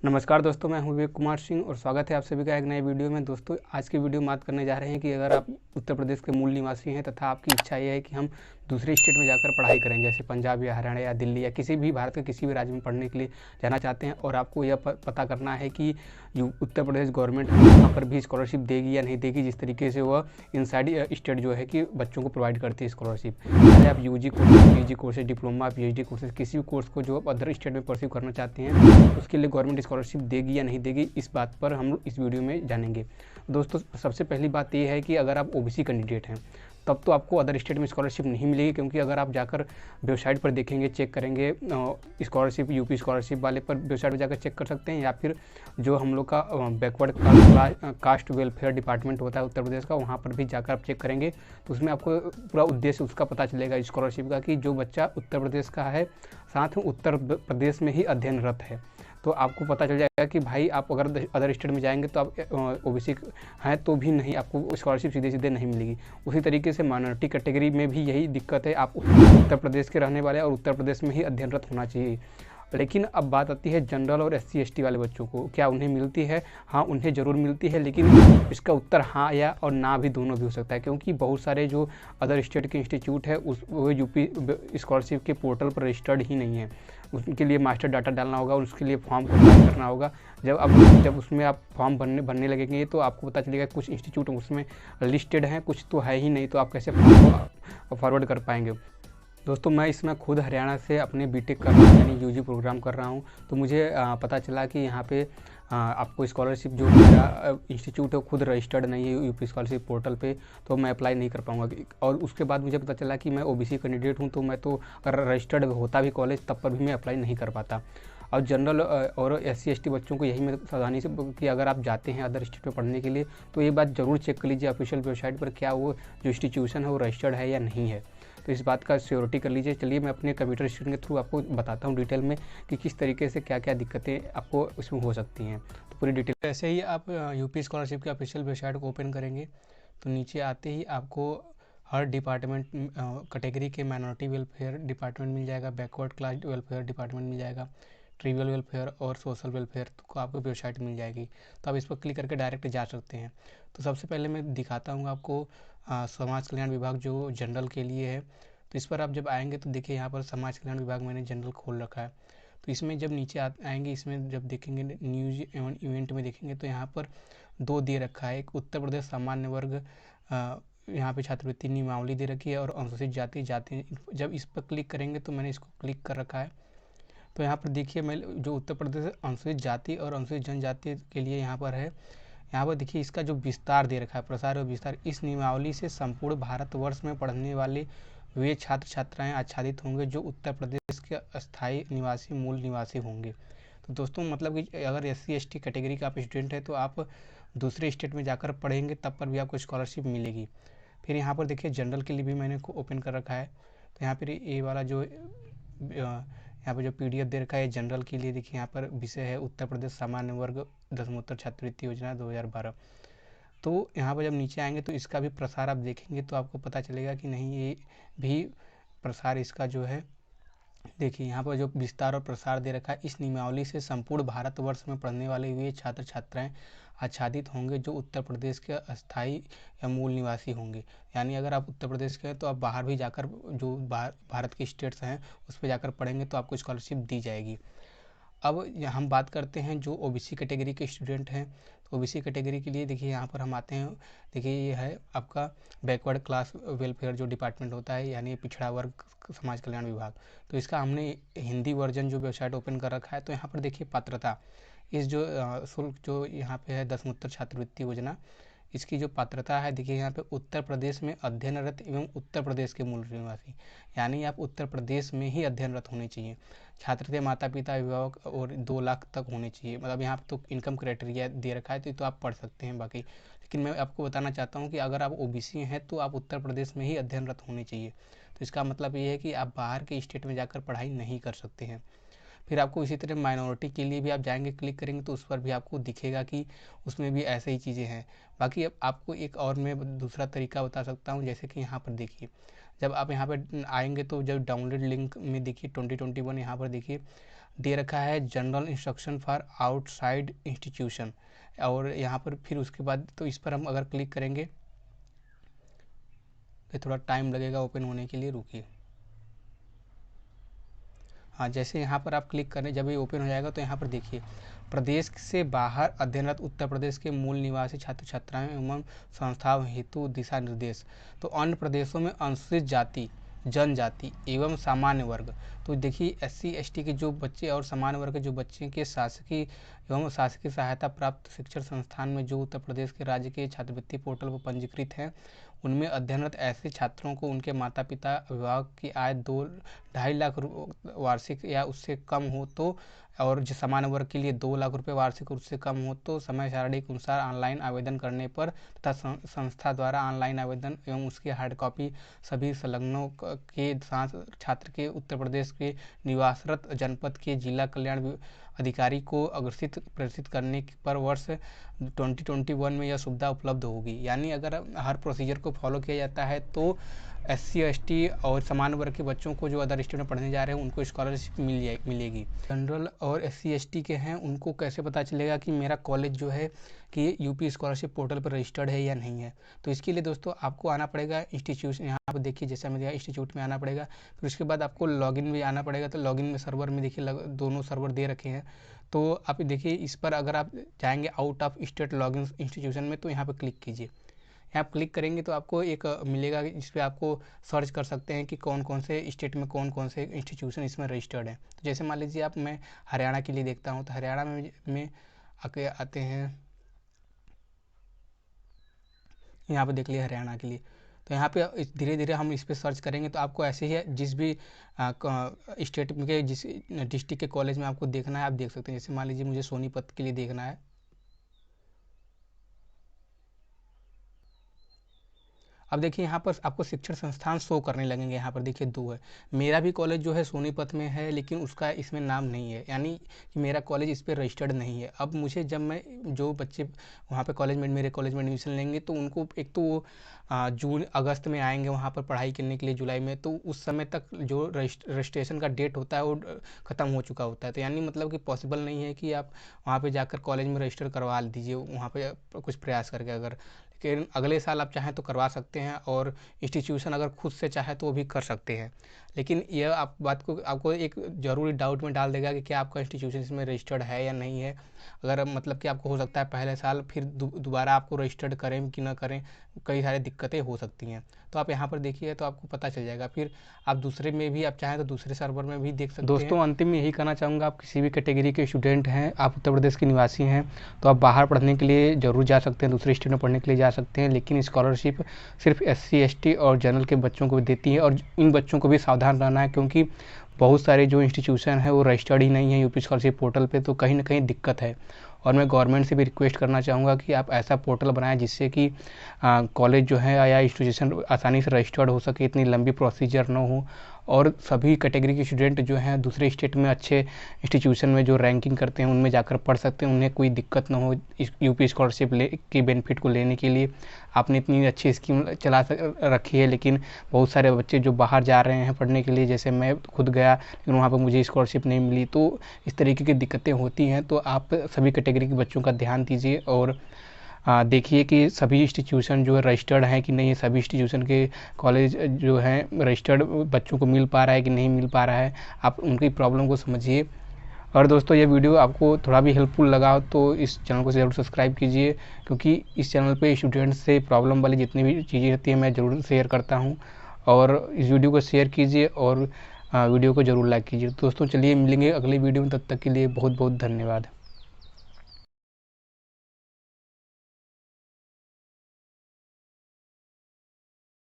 नमस्कार दोस्तों, मैं हूं विवेक कुमार सिंह और स्वागत है आप सभी का एक नए वीडियो में। दोस्तों, आज की वीडियो में बात करने जा रहे हैं कि अगर आप उत्तर प्रदेश के मूल निवासी हैं तथा आपकी इच्छा ये है कि हम दूसरे स्टेट में जाकर पढ़ाई करें, जैसे पंजाब या हरियाणा या दिल्ली या किसी भी भारत के किसी भी राज्य में पढ़ने के लिए जाना चाहते हैं, और आपको यह पता करना है कि उत्तर प्रदेश गवर्नमेंट वहाँ पर भी स्कॉलरशिप देगी या नहीं देगी, जिस तरीके से वह इनसाइड स्टेट जो है कि बच्चों को प्रोवाइड करती है स्कॉलरशिप। चाहे आप UG courses, PG courses, diploma, PhD courses, किसी भी कोर्स को जो आप अदर स्टेट में परस्यू करना चाहते हैं, उसके लिए गवर्नमेंट स्कॉलरशिप देगी या नहीं देगी, इस बात पर हम लोग इस वीडियो में जानेंगे। दोस्तों, सबसे पहली बात ये है कि अगर आप ओबीसी कैंडिडेट हैं तब तो आपको अदर स्टेट में स्कॉलरशिप नहीं मिलेगी, क्योंकि अगर आप जाकर वेबसाइट पर देखेंगे, चेक करेंगे, स्कॉलरशिप यूपी स्कॉलरशिप वाले पर वेबसाइट पर जाकर चेक कर सकते हैं, या फिर जो हम लोग का बैकवर्ड कास्ट वेलफेयर डिपार्टमेंट होता है उत्तर प्रदेश का, वहाँ पर भी जाकर आप चेक करेंगे तो उसमें आपको पूरा उद्देश्य उसका पता चलेगा स्कॉलरशिप का, कि जो बच्चा उत्तर प्रदेश का है साथ में उत्तर प्रदेश में ही अध्ययनरत है, तो आपको पता चल जाएगा कि भाई आप अगर अदर स्टेट में जाएंगे तो आप ओबीसी हैं तो भी नहीं, आपको स्कॉलरशिप सीधे सीधे नहीं मिलेगी। उसी तरीके से माइनॉरिटी कैटेगरी में भी यही दिक्कत है, आप उत्तर प्रदेश के रहने वाले और उत्तर प्रदेश में ही अध्ययनरत होना चाहिए। लेकिन अब बात आती है जनरल और एससी एसटी वाले बच्चों को, क्या उन्हें मिलती है? हाँ, उन्हें ज़रूर मिलती है, लेकिन इसका उत्तर हाँ या और ना भी दोनों भी हो सकता है, क्योंकि बहुत सारे जो अदर स्टेट के इंस्टीट्यूट है वो यूपी स्कॉलरशिप के पोर्टल पर रजिस्टर्ड ही नहीं है। उसके लिए मास्टर डाटा डालना होगा और उसके लिए फॉर्म को अप्लाई करना होगा। जब उसमें आप फॉर्म भरने लगेंगे तो आपको पता चलेगा कुछ इंस्टीट्यूट उसमें लिस्टेड हैं, कुछ तो है ही नहीं, तो आप कैसे फॉर्म को फॉरवर्ड कर पाएंगे। दोस्तों, मैं इसमें खुद हरियाणा से अपने बीटेक कर रहा हूँ, यानी यूजी प्रोग्राम कर रहा हूँ, तो मुझे पता चला कि यहाँ पे आपको स्कॉलरशिप जो मेरा इंस्टीट्यूट है खुद रजिस्टर्ड नहीं है यूपी स्कॉलरशिप पोर्टल पे, तो मैं अप्लाई नहीं कर पाऊँगा। और उसके बाद मुझे पता चला कि मैं ओबीसी कैंडिडेट हूँ, तो मैं तो अगर रजिस्टर्ड होता भी कॉलेज तब पर भी मैं अप्लाई नहीं कर पाता। और जनरल और एससी एसटी बच्चों को यही मैं सावधानी से कि अगर आप जाते हैं अदर स्टेट में पढ़ने के लिए तो ये बात ज़रूर चेक कर लीजिए ऑफिशियल वेबसाइट पर, क्या वो जो इंस्टीट्यूशन है वो रजिस्टर्ड है या नहीं है, तो इस बात का श्योरिटी कर लीजिए। चलिए मैं अपने कंप्यूटर स्टूडेंट के थ्रू आपको बताता हूँ डिटेल में कि किस तरीके से क्या क्या दिक्कतें आपको इसमें हो सकती हैं, तो पूरी डिटेल। ऐसे ही आप यूपी स्कॉलरशिप के ऑफिशियल वेबसाइट को ओपन करेंगे तो नीचे आते ही आपको हर डिपार्टमेंट कैटेगरी के माइनॉरिटी वेलफेयर डिपार्टमेंट मिल जाएगा, बैकवर्ड क्लास वेलफेयर डिपार्टमेंट मिल जाएगा, ट्रिवियल वेलफेयर और सोशल वेलफेयर को आपको वेबसाइट मिल जाएगी, तो आप इस पर क्लिक करके डायरेक्ट जा सकते हैं। तो सबसे पहले मैं दिखाता हूँ आपको समाज कल्याण विभाग जो जनरल के लिए है, तो इस पर आप जब आएंगे तो देखिए यहाँ पर समाज कल्याण विभाग मैंने जनरल खोल रखा है। तो इसमें जब नीचे आएंगे, इसमें जब देखेंगे न्यूज एवं इवेंट में देखेंगे तो यहाँ पर दो दे रखा है, एक उत्तर प्रदेश सामान्य वर्ग यहाँ पे छात्रवृत्ति नियमावली दे रखी है, और अनुसूचित जाति। जब इस पर क्लिक करेंगे तो मैंने इसको क्लिक कर रखा है, तो यहाँ पर देखिए मैं जो उत्तर प्रदेश अनुसूचित जाति और अनुसूचित जनजाति के लिए यहाँ पर है, यहाँ पर देखिए इसका जो विस्तार दे रखा है, प्रसार और विस्तार, इस नियमावली से संपूर्ण भारतवर्ष में पढ़ने वाले वे छात्र छात्राएं आच्छादित होंगे जो उत्तर प्रदेश के अस्थायी निवासी मूल निवासी होंगे। तो दोस्तों, मतलब कि अगर एससी एसटी कैटेगरी का आप स्टूडेंट है तो आप दूसरे स्टेट में जाकर पढ़ेंगे तब पर भी आपको स्कॉलरशिप मिलेगी। फिर यहाँ पर देखिए जनरल के लिए भी मैंने ओपन कर रखा है, तो यहाँ पर ये वाला जो यहाँ पर जो पीडीएफ दे रखा है जनरल के लिए, देखिए यहाँ पर विषय है उत्तर प्रदेश सामान्य वर्ग दसमोत्तर छात्रवृत्ति योजना 2012। तो यहाँ पर जब नीचे आएंगे तो इसका भी प्रसार आप देखेंगे तो आपको पता चलेगा कि नहीं, ये भी प्रसार इसका जो है, देखिए यहाँ पर जो विस्तार और प्रसार दे रखा है, इस नियमावली से संपूर्ण भारतवर्ष में पढ़ने वाले वे छात्र छात्राएं आच्छादित होंगे जो उत्तर प्रदेश के अस्थायी या मूल निवासी होंगे। यानी अगर आप उत्तर प्रदेश के हैं तो आप बाहर भी जाकर जो भारत के स्टेट्स हैं उस पर जाकर पढ़ेंगे तो आपको स्कॉलरशिप दी जाएगी। अब हम बात करते हैं जो ओबीसी कैटेगरी के स्टूडेंट हैं, तो ओबीसी कैटेगरी के लिए देखिए यहाँ पर हम आते हैं, देखिए ये है आपका बैकवर्ड क्लास वेलफेयर जो डिपार्टमेंट होता है, यानी पिछड़ा वर्ग समाज कल्याण विभाग। तो इसका हमने हिंदी वर्जन जो वेबसाइट ओपन कर रखा है, तो यहाँ पर देखिए पात्रता, इस जो शुल्क जो यहाँ पे है दसमोत्तर छात्रवृत्ति योजना, इसकी जो पात्रता है देखिए यहाँ पे उत्तर प्रदेश में अध्ययनरत एवं उत्तर प्रदेश के मूल निवासी, यानी आप उत्तर प्रदेश में ही अध्ययनरत होने चाहिए। छात्र के माता पिता अभिभावक और 2 लाख तक होने चाहिए, मतलब यहाँ तो इनकम क्राइटेरिया दे रखा है, तो आप पढ़ सकते हैं बाकी। लेकिन मैं आपको बताना चाहता हूँ कि अगर आप ओबीसी हैं तो आप उत्तर प्रदेश में ही अध्ययनरत होने चाहिए। तो इसका मतलब ये है कि आप बाहर के स्टेट में जाकर पढ़ाई नहीं कर सकते हैं। फिर आपको इसी तरह माइनॉरिटी के लिए भी आप जाएंगे, क्लिक करेंगे तो उस पर भी आपको दिखेगा कि उसमें भी ऐसे ही चीज़ें हैं। बाकी अब आपको एक और मैं दूसरा तरीका बता सकता हूँ, जैसे कि यहाँ पर देखिए, जब आप यहाँ पर आएंगे तो जब डाउनलोड लिंक में देखिए 2021 यहाँ पर देखिए दे रखा है general instruction for outside institution, और यहाँ पर फिर उसके बाद तो इस पर हम अगर क्लिक करेंगे तो थोड़ा टाइम लगेगा ओपन होने के लिए, रुकिए। हाँ, जैसे यहाँ पर आप क्लिक करें, जब ये ओपन हो जाएगा तो यहाँ पर देखिए, प्रदेश से बाहर अध्ययनरत उत्तर प्रदेश के मूल निवासी छात्र छात्राएं एवं संस्थाओं हेतु दिशा निर्देश। तो अन्य प्रदेशों में अनुसूचित जाति, जनजाति एवं सामान्य वर्ग, तो देखिए SC ST के जो बच्चे और सामान्य वर्ग के जो बच्चे के शासकीय एवं शासकीय सहायता प्राप्त शिक्षण संस्थान में जो उत्तर प्रदेश के राज्य के छात्रवृत्ति पोर्टल पर पंजीकृत हैं, उनमें अध्ययनरत ऐसे छात्रों को उनके माता पिता अभिभावक की आय 2-2.5 लाख वार्षिक या उससे कम हो तो, और जो सामान्य वर्ग के लिए 2 लाख रुपये वार्षिक और उससे कम हो तो समय सारणी के अनुसार ऑनलाइन आवेदन करने पर तथा संस्था द्वारा ऑनलाइन आवेदन एवं उसकी हार्ड कॉपी सभी संलग्नों के साथ छात्र के उत्तर प्रदेश के निवासरत जनपद के जिला कल्याण अधिकारी को अग्रसित प्रेषित करने पर वर्ष 2021 में यह सुविधा उपलब्ध होगी। यानी अगर हर प्रोसीजर को फॉलो किया जाता है तो SC ST और सामान्य वर्ग के बच्चों को जो अदर स्टेट में पढ़ने जा रहे हैं उनको स्कॉलरशिप मिलेगी। जनरल और SC ST के हैं, उनको कैसे पता चलेगा कि मेरा कॉलेज जो है कि यूपी स्कॉलरशिप पोर्टल पर रजिस्टर्ड है या नहीं है? तो इसके लिए दोस्तों आपको आना पड़ेगा इंस्टीट्यूट, यहाँ पर देखिए जैसा मैं दिया इंस्टीट्यूट में आना पड़ेगा, फिर उसके बाद आपको लॉगिन में आना पड़ेगा। तो लॉगिन में सर्वर में देखिए दोनों सर्वर दे रखे हैं, तो आप देखिए इस पर अगर आप जाएंगे out of state login institution में तो यहाँ पर क्लिक कीजिए। यहाँ क्लिक करेंगे तो आपको एक मिलेगा जिस पे आपको सर्च कर सकते हैं कि कौन कौन से स्टेट में कौन कौन से इंस्टीट्यूशन इसमें रजिस्टर्ड है। तो जैसे मान लीजिए आप, मैं हरियाणा के लिए देखता हूँ, तो हरियाणा में आते हैं, यहाँ पे देख लिया हरियाणा के लिए। तो यहाँ पे धीरे धीरे हम इस पर सर्च करेंगे तो आपको ऐसे ही जिस भी स्टेट के जिस डिस्ट्रिक्ट के कॉलेज में आपको देखना है आप देख सकते हैं। जैसे मान लीजिए मुझे सोनीपत के लिए देखना है, अब देखिए यहाँ पर आपको शिक्षण संस्थान शो करने लगेंगे। यहाँ पर देखिए 2 है, मेरा भी कॉलेज जो है सोनीपत में है लेकिन उसका इसमें नाम नहीं है, यानी कि मेरा कॉलेज इस पर रजिस्टर्ड नहीं है। अब मुझे जब मैं जो बच्चे वहाँ पे कॉलेज में मेरे कॉलेज में एडमिशन लेंगे तो उनको एक तो वो जून अगस्त में आएंगे वहाँ पर पढ़ाई करने के लिए जुलाई में, तो उस समय तक जो रजिस्ट्रेशन का डेट होता है वो ख़त्म हो चुका होता है। तो यानी मतलब कि पॉसिबल नहीं है कि आप वहाँ पर जाकर कॉलेज में रजिस्टर करवा दीजिए वहाँ पर कुछ प्रयास करके। अगर लेकिन अगले साल आप चाहें तो करवा सकते हैं, और इंस्टीट्यूशन अगर खुद से चाहे तो वो भी कर सकते हैं। लेकिन यह आप बात को आपको एक ज़रूरी डाउट में डाल देगा कि क्या आपका इंस्टीट्यूशन इसमें रजिस्टर्ड है या नहीं है। अगर मतलब कि आपको हो सकता है पहले साल फिर दोबारा आपको रजिस्टर्ड करें कि ना करें, कई सारी दिक्कतें हो सकती हैं। तो आप यहाँ पर देखिए तो आपको पता चल जाएगा। फिर आप दूसरे में भी आप चाहें तो दूसरे सर्वर में भी देख सकते हैं। दोस्तों अंतिम में यही कहना चाहूँगा, आप किसी भी कैटेगरी के स्टूडेंट हैं, आप उत्तर प्रदेश के निवासी हैं, तो आप बाहर पढ़ने के लिए ज़रूर जा सकते हैं, दूसरे स्टेट में पढ़ने के लिए जा सकते हैं। लेकिन स्कॉलरशिप सिर्फ SC ST और जनरल के बच्चों को भी देती है, और इन बच्चों को भी सावधान रहना है क्योंकि बहुत सारे जो इंस्टीट्यूशन है वो रजिस्टर्ड ही नहीं है यूपी स्कॉलरशिप पोर्टल पे, तो कहीं ना कहीं दिक्कत है। और मैं गवर्नमेंट से भी रिक्वेस्ट करना चाहूँगा कि आप ऐसा पोर्टल बनाएं जिससे कि कॉलेज जो है या इंस्टीट्यूशन आसानी से रजिस्टर्ड हो सके, इतनी लंबी प्रोसीजर ना हो, और सभी कैटेगरी के स्टूडेंट जो हैं दूसरे स्टेट में अच्छे इंस्टीट्यूशन में जो रैंकिंग करते हैं उनमें जाकर पढ़ सकते हैं, उन्हें कोई दिक्कत ना हो इस यूपी स्कॉलरशिप की बेनिफिट को लेने के लिए। आपने इतनी अच्छी स्कीम चला रखी है, लेकिन बहुत सारे बच्चे जो बाहर जा रहे हैं पढ़ने के लिए, जैसे मैं खुद गया लेकिन वहाँ पर मुझे स्कॉलरशिप नहीं मिली, तो इस तरीके की दिक्कतें होती हैं। तो आप सभी कैटेगरी के बच्चों का ध्यान दीजिए और देखिए कि सभी इंस्टीट्यूशन जो है रजिस्टर्ड हैं कि नहीं है, सभी इंस्टीट्यूशन के कॉलेज जो हैं रजिस्टर्ड बच्चों को मिल पा रहा है कि नहीं मिल पा रहा है, आप उनकी प्रॉब्लम को समझिए। और दोस्तों ये वीडियो आपको थोड़ा भी हेल्पफुल लगा तो इस चैनल को ज़रूर सब्सक्राइब कीजिए, क्योंकि इस चैनल पे स्टूडेंट्स से प्रॉब्लम वाली जितनी भी चीज़ें होती हैं मैं ज़रूर शेयर करता हूँ। और इस वीडियो को शेयर कीजिए और वीडियो को ज़रूर लाइक कीजिए। दोस्तों चलिए मिलेंगे अगली वीडियो में, तब तक के लिए बहुत बहुत धन्यवाद।